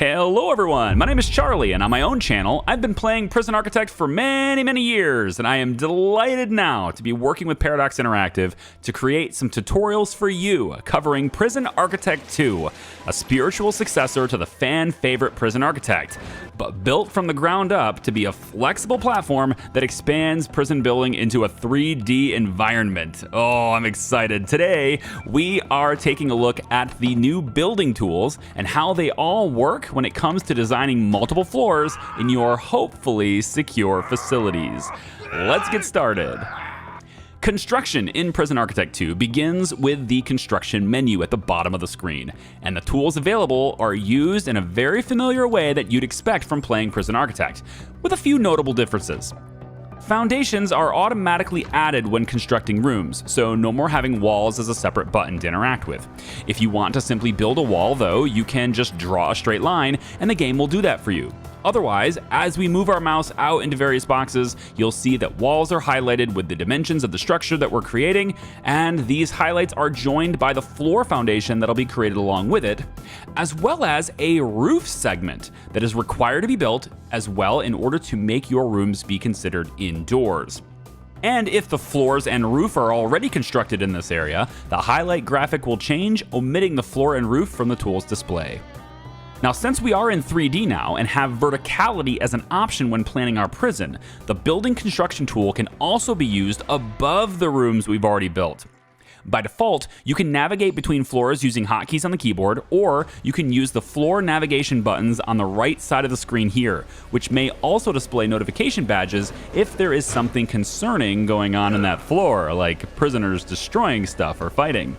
Hello everyone, my name is Charlie, and on my own channel, I've been playing Prison Architect for many years, and I am delighted now to be working with Paradox Interactive to create some tutorials for you covering Prison Architect 2, a spiritual successor to the fan-favorite Prison Architect, but built from the ground up to be a flexible platform that expands prison building into a 3D environment. Oh, I'm excited. Today, we are taking a look at the new building tools and how they all work when it comes to designing multiple floors in your hopefully secure facilities. Let's get started. Construction in Prison Architect 2 begins with the construction menu at the bottom of the screen, and the tools available are used in a very familiar way that you'd expect from playing Prison Architect, with a few notable differences. Foundations are automatically added when constructing rooms, so no more having walls as a separate button to interact with. If you want to simply build a wall, though, you can just draw a straight line, and the game will do that for you. Otherwise, as we move our mouse out into various boxes, you'll see that walls are highlighted with the dimensions of the structure that we're creating, and these highlights are joined by the floor foundation that'll be created along with it, as well as a roof segment that is required to be built as well in order to make your rooms be considered indoors. And if the floors and roof are already constructed in this area, the highlight graphic will change, omitting the floor and roof from the tool's display. Now, since we are in 3D now and have verticality as an option when planning our prison, the building construction tool can also be used above the rooms we've already built. By default, you can navigate between floors using hotkeys on the keyboard, or you can use the floor navigation buttons on the right side of the screen here, which may also display notification badges if there is something concerning going on in that floor, like prisoners destroying stuff or fighting.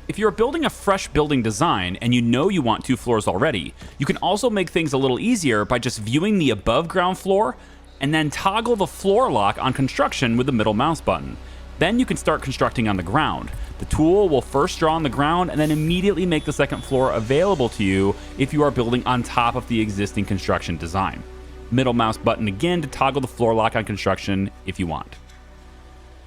If you're building a fresh building design and you know you want 2 floors already, you can also make things a little easier by just viewing the above ground floor and then toggle the floor lock on construction with the middle mouse button. Then you can start constructing on the ground. The tool will first draw on the ground and then immediately make the second floor available to you if you are building on top of the existing construction design. Middle mouse button again to toggle the floor lock on construction if you want.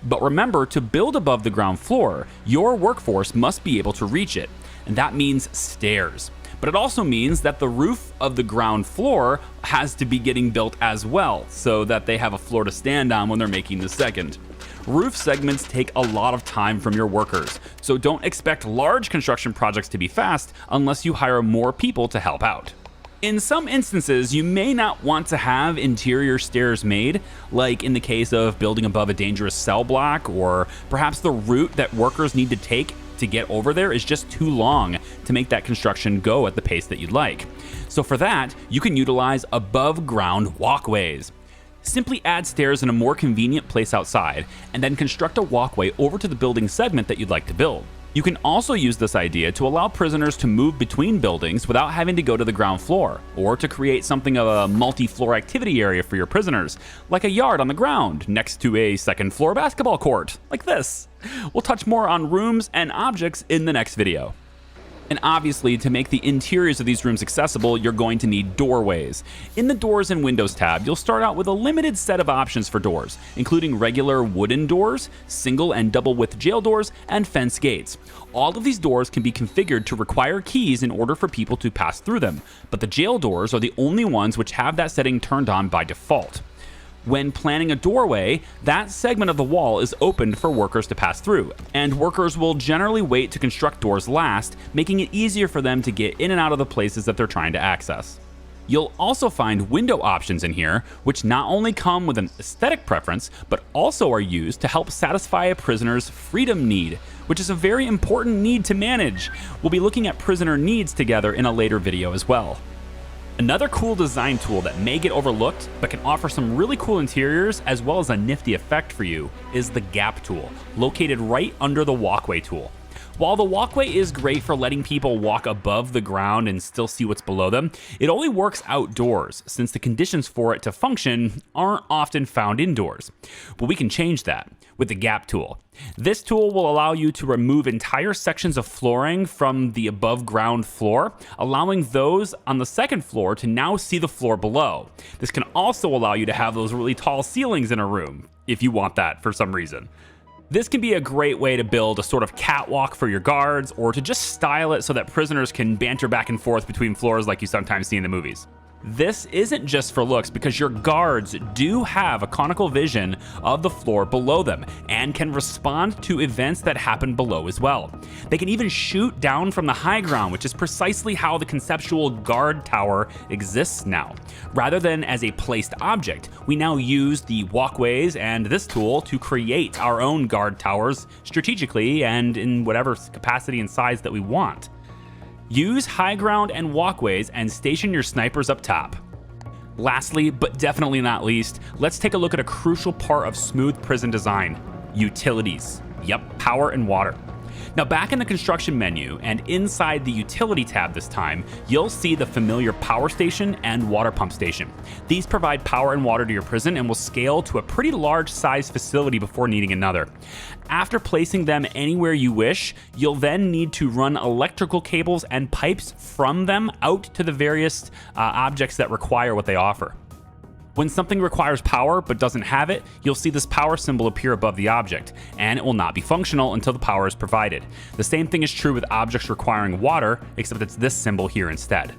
But remember, to build above the ground floor, your workforce must be able to reach it, and that means stairs. But it also means that the roof of the ground floor has to be getting built as well, so that they have a floor to stand on when they're making the second. Roof segments take a lot of time from your workers, so don't expect large construction projects to be fast unless you hire more people to help out. In some instances, you may not want to have interior stairs made, like in the case of building above a dangerous cell block, or perhaps the route that workers need to take to get over there is just too long to make that construction go at the pace that you'd like. So for that, you can utilize above ground walkways. Simply add stairs in a more convenient place outside, and then construct a walkway over to the building segment that you'd like to build. You can also use this idea to allow prisoners to move between buildings without having to go to the ground floor, or to create something of a multi-floor activity area for your prisoners, like a yard on the ground next to a second floor basketball court, like this. We'll touch more on rooms and objects in the next video. And obviously, to make the interiors of these rooms accessible, you're going to need doorways. In the Doors and Windows tab, you'll start out with a limited set of options for doors, including regular wooden doors, single and double width jail doors, and fence gates. All of these doors can be configured to require keys in order for people to pass through them, but the jail doors are the only ones which have that setting turned on by default. When planning a doorway, that segment of the wall is opened for workers to pass through, and workers will generally wait to construct doors last, making it easier for them to get in and out of the places that they're trying to access. You'll also find window options in here, which not only come with an aesthetic preference, but also are used to help satisfy a prisoner's freedom need, which is a very important need to manage. We'll be looking at prisoner needs together in a later video as well. Another cool design tool that may get overlooked, but can offer some really cool interiors as well as a nifty effect for you, is the gap tool, located right under the walkway tool. While the walkway is great for letting people walk above the ground and still see what's below them, it only works outdoors, since the conditions for it to function aren't often found indoors. But we can change that with the gap tool. This tool will allow you to remove entire sections of flooring from the above ground floor, allowing those on the second floor to now see the floor below. This can also allow you to have those really tall ceilings in a room, if you want that for some reason. This can be a great way to build a sort of catwalk for your guards, or to just style it so that prisoners can banter back and forth between floors like you sometimes see in the movies. This isn't just for looks, because your guards do have a conical vision of the floor below them and can respond to events that happen below as well. They can even shoot down from the high ground, which is precisely how the conceptual guard tower exists now. Rather than as a placed object, we now use the walkways and this tool to create our own guard towers strategically and in whatever capacity and size that we want. Use high ground and walkways and station your snipers up top. Lastly, but definitely not least, let's take a look at a crucial part of smooth prison design: utilities. Yep, power and water. Now, back in the construction menu and inside the utility tab this time, you'll see the familiar power station and water pump station. These provide power and water to your prison and will scale to a pretty large size facility before needing another. After placing them anywhere you wish, you'll then need to run electrical cables and pipes from them out to the various objects that require what they offer. When something requires power but doesn't have it, you'll see this power symbol appear above the object, and it will not be functional until the power is provided. The same thing is true with objects requiring water, except it's this symbol here instead.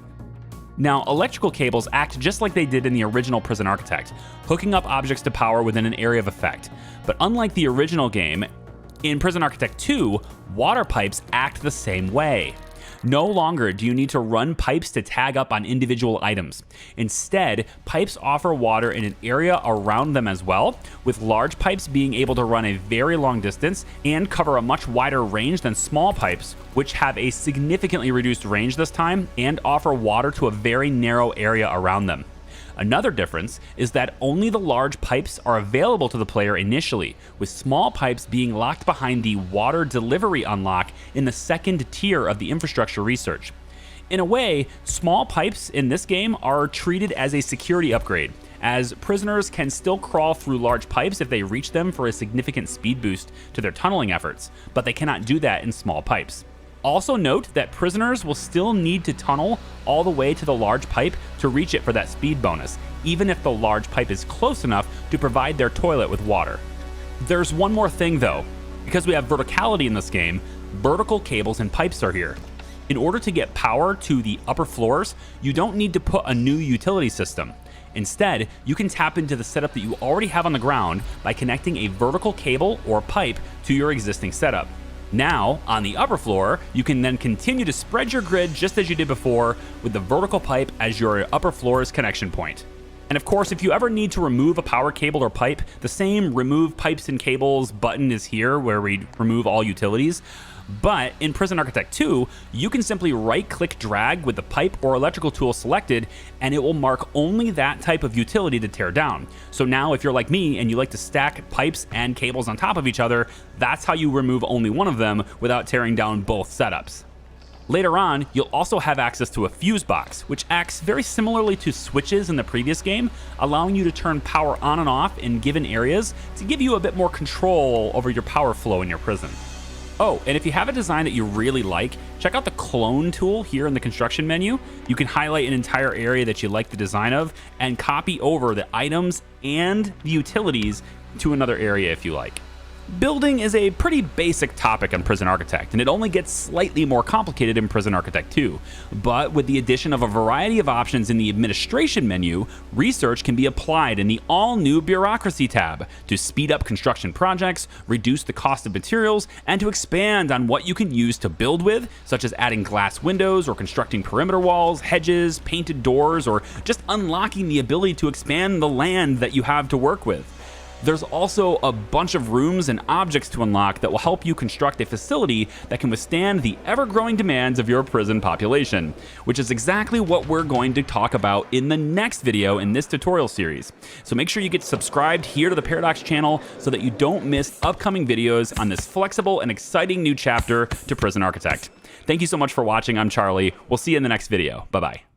Now, electrical cables act just like they did in the original Prison Architect, hooking up objects to power within an area of effect. But unlike the original game, in Prison Architect 2, water pipes act the same way. No longer do you need to run pipes to tag up on individual items. Instead, pipes offer water in an area around them as well, with large pipes being able to run a very long distance and cover a much wider range than small pipes, which have a significantly reduced range this time and offer water to a very narrow area around them. Another difference is that only the large pipes are available to the player initially, with small pipes being locked behind the water delivery unlock in the second tier of the infrastructure research. In a way, small pipes in this game are treated as a security upgrade, as prisoners can still crawl through large pipes if they reach them for a significant speed boost to their tunneling efforts, but they cannot do that in small pipes. Also note that prisoners will still need to tunnel all the way to the large pipe to reach it for that speed bonus, even if the large pipe is close enough to provide their toilet with water. There's one more thing though. Because we have verticality in this game, vertical cables and pipes are here. In order to get power to the upper floors, you don't need to put a new utility system. Instead, you can tap into the setup that you already have on the ground by connecting a vertical cable or pipe to your existing setup. Now, on the upper floor, you can then continue to spread your grid just as you did before, with the vertical pipe as your upper floor's connection point. And of course, if you ever need to remove a power cable or pipe, the same Remove Pipes and Cables button is here where we remove all utilities. But in Prison Architect 2, you can simply right-click drag with the pipe or electrical tool selected, and it will mark only that type of utility to tear down. So now if you're like me and you like to stack pipes and cables on top of each other, that's how you remove only one of them without tearing down both setups. Later on, you'll also have access to a fuse box, which acts very similarly to switches in the previous game, allowing you to turn power on and off in given areas to give you a bit more control over your power flow in your prison. Oh, and if you have a design that you really like, check out the clone tool here in the construction menu. You can highlight an entire area that you like the design of and copy over the items and the utilities to another area if you like. Building is a pretty basic topic on Prison Architect, and it only gets slightly more complicated in Prison Architect 2. But with the addition of a variety of options in the administration menu, research can be applied in the all-new Bureaucracy tab to speed up construction projects, reduce the cost of materials, and to expand on what you can use to build with, such as adding glass windows or constructing perimeter walls, hedges, painted doors, or just unlocking the ability to expand the land that you have to work with. There's also a bunch of rooms and objects to unlock that will help you construct a facility that can withstand the ever-growing demands of your prison population, which is exactly what we're going to talk about in the next video in this tutorial series. So make sure you get subscribed here to the Paradox channel so that you don't miss upcoming videos on this flexible and exciting new chapter to Prison Architect. Thank you so much for watching. I'm Charlie. We'll see you in the next video. Bye-bye.